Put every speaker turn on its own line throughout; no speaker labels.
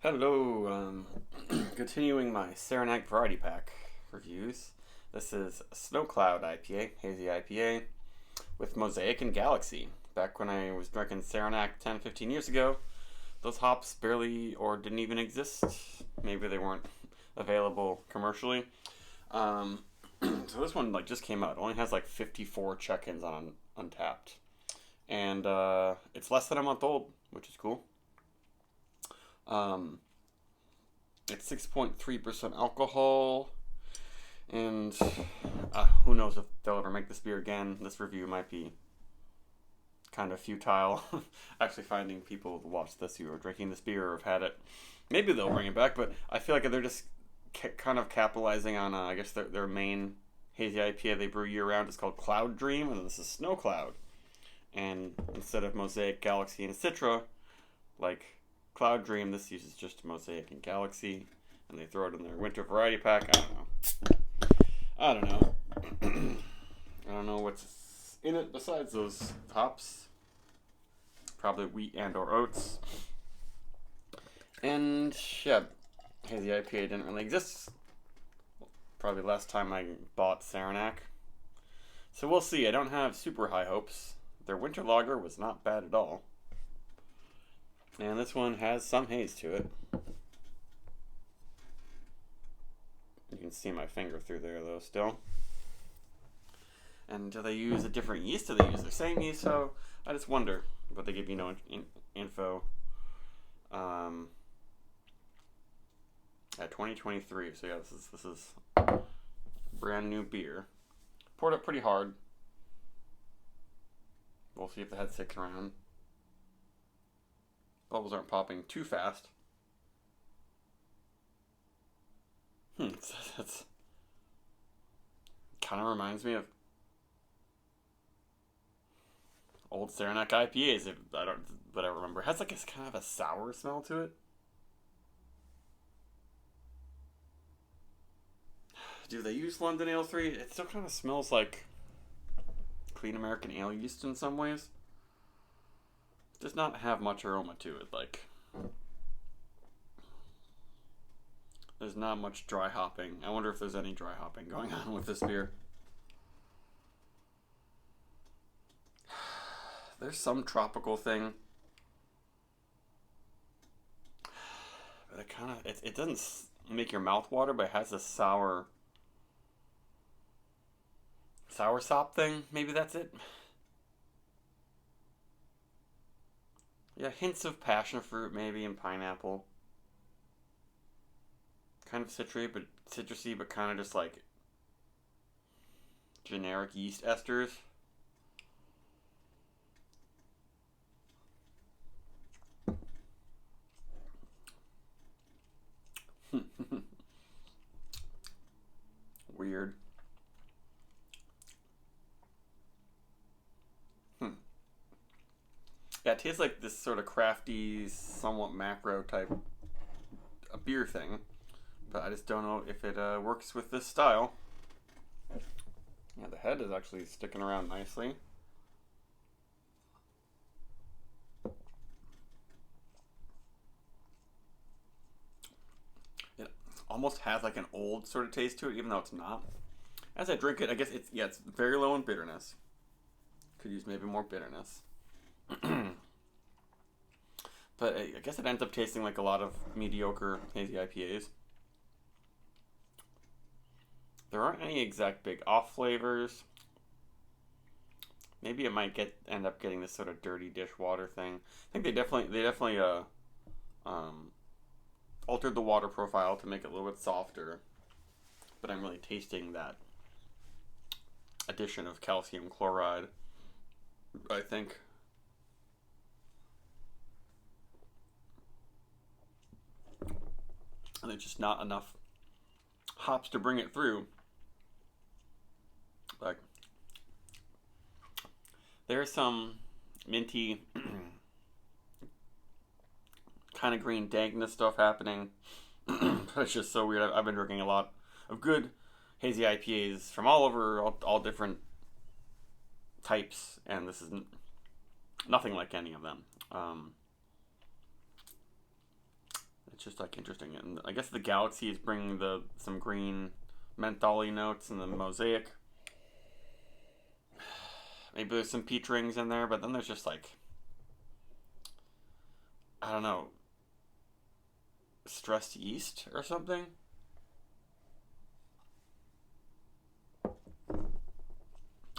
Hello, continuing my Saranac Variety Pack reviews. This is Snow Cloud IPA, Hazy IPA, with Mosaic and Galaxy. Back when I was drinking Saranac 10, 15 years ago, those hops barely or didn't even exist. Maybe they weren't available commercially. So this one just came out. It only has 54 check-ins on Untapped. And it's less than a month old, which is cool. Um, it's 6.3% alcohol, and who knows if they'll ever make this beer again. This review might be kind of futile. Actually, finding people to watch this who are drinking this beer or have had it. Maybe they'll bring it back, but I feel like they're just kind of capitalizing on, I guess, their main hazy IPA they brew year round is called Cloud Dream, and this is Snow Cloud. And instead of Mosaic, Galaxy, and Citra, like Cloud Dream, this uses just Mosaic and Galaxy, and they throw it in their winter variety pack. I don't know. I don't know what's in it besides those hops. Probably wheat and or oats. And yeah, hazy IPA didn't really exist. Probably last time I bought Saranac. So we'll see. I don't have super high hopes. Their winter lager was not bad at all. And this one has some haze to it. You can see my finger through there, though, still. And do they use a different yeast? Do they use the same yeast? So I just wonder. But they give you no info. At 2023. So yeah, this is brand new beer. Poured up pretty hard. We'll see if the head's sticking around. Bubbles aren't popping too fast. That's kind of reminds me of old Saranac IPAs. But I remember it has a kind of a sour smell to it. Do they use London Ale 3? It still kind of smells like clean American ale yeast in some ways. Does not have much aroma to it. There's not much dry hopping. I wonder if there's any dry hopping going on with this beer. There's some tropical thing, but it doesn't make your mouth water, but it has a sour sop thing. Maybe that's it. Yeah, hints of passion fruit maybe and pineapple. Kind of citrusy, but kind of just generic yeast esters. Weird. Yeah, it tastes like this sort of crafty, somewhat macro type a beer thing, but I just don't know if it works with this style. Yeah, the head is actually sticking around nicely. It almost has an old sort of taste to it, even though it's not. As I drink it, I guess it's very low in bitterness. Could use maybe more bitterness. But I guess it ends up tasting like a lot of mediocre hazy IPAs. There aren't any exact big off flavors. Maybe it might end up getting this sort of dirty dishwater thing. I think they definitely altered the water profile to make it a little bit softer. But I'm really tasting that addition of calcium chloride, I think. And there's just not enough hops to bring it through. There's some minty, kind of green dankness stuff happening. It's just so weird. I've been drinking a lot of good hazy IPAs from all over, all different types, and this is nothing like any of them. just like interesting. And I guess the Galaxy is bringing some green mentholy notes and the Mosaic. Maybe there's some peach rings in there, but then there's just like, I don't know, stressed yeast or something.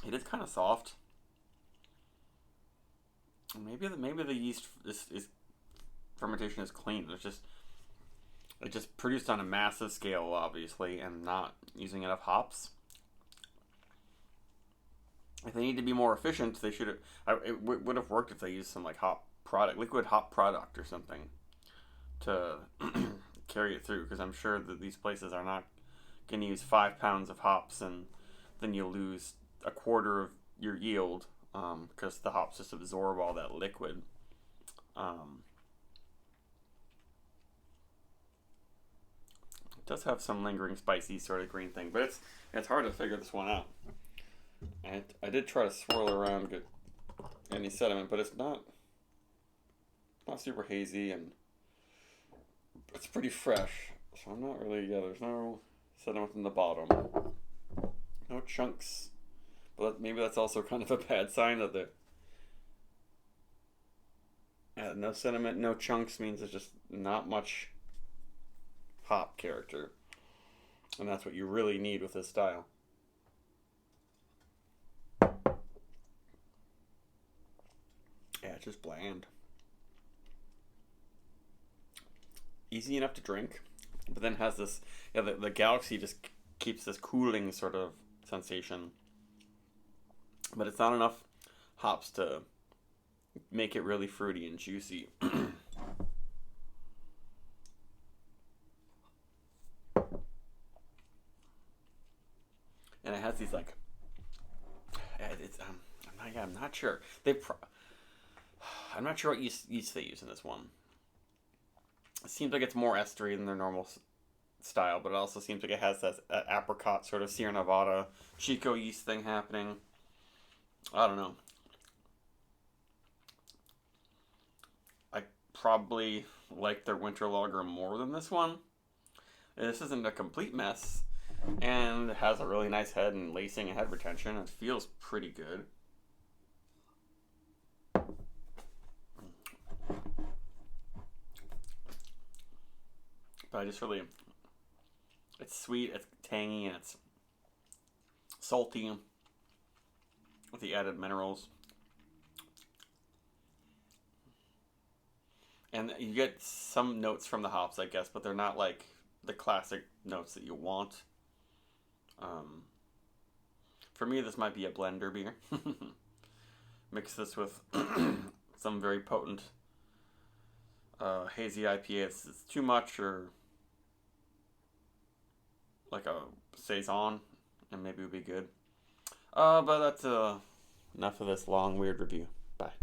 It is kind of soft. Maybe the yeast is fermentation is clean. It just produced on a massive scale, obviously, and not using enough hops. If they need to be more efficient, they should. It would have worked if they used some like liquid hop product or something to carry it through. Because I'm sure that these places are not going to use 5 pounds of hops, and then you lose a quarter of your yield because the hops just absorb all that liquid. It does have some lingering spicy sort of green thing, but it's hard to figure this one out. I did try to swirl around good any sediment, but it's not super hazy, and it's pretty fresh. So I'm not really, there's no sediment in the bottom. No chunks. But maybe that's also kind of a bad sign that no sediment, no chunks means there's just not much hop character. And that's what you really need with this style. Yeah, it's just bland. Easy enough to drink, but then has this, the Galaxy just keeps this cooling sort of sensation. But it's not enough hops to make it really fruity and juicy. And it has these like, I'm not sure. I'm not sure what yeast they use in this one. It seems like it's more estery than their normal style, but it also seems like it has that apricot sort of Sierra Nevada Chico yeast thing happening. I don't know. I probably like their winter lager more than this one. This isn't a complete mess, and it has a really nice head and lacing and head retention. It feels pretty good. But I just really, it's sweet, it's tangy, and it's salty with the added minerals. And you get some notes from the hops, I guess, but they're not like the classic notes that you want. For me, this might be a blender beer. Mix this with some very potent hazy IPA. It's too much, or like a saison, and maybe it would be good. But that's enough of this long, weird review. Bye.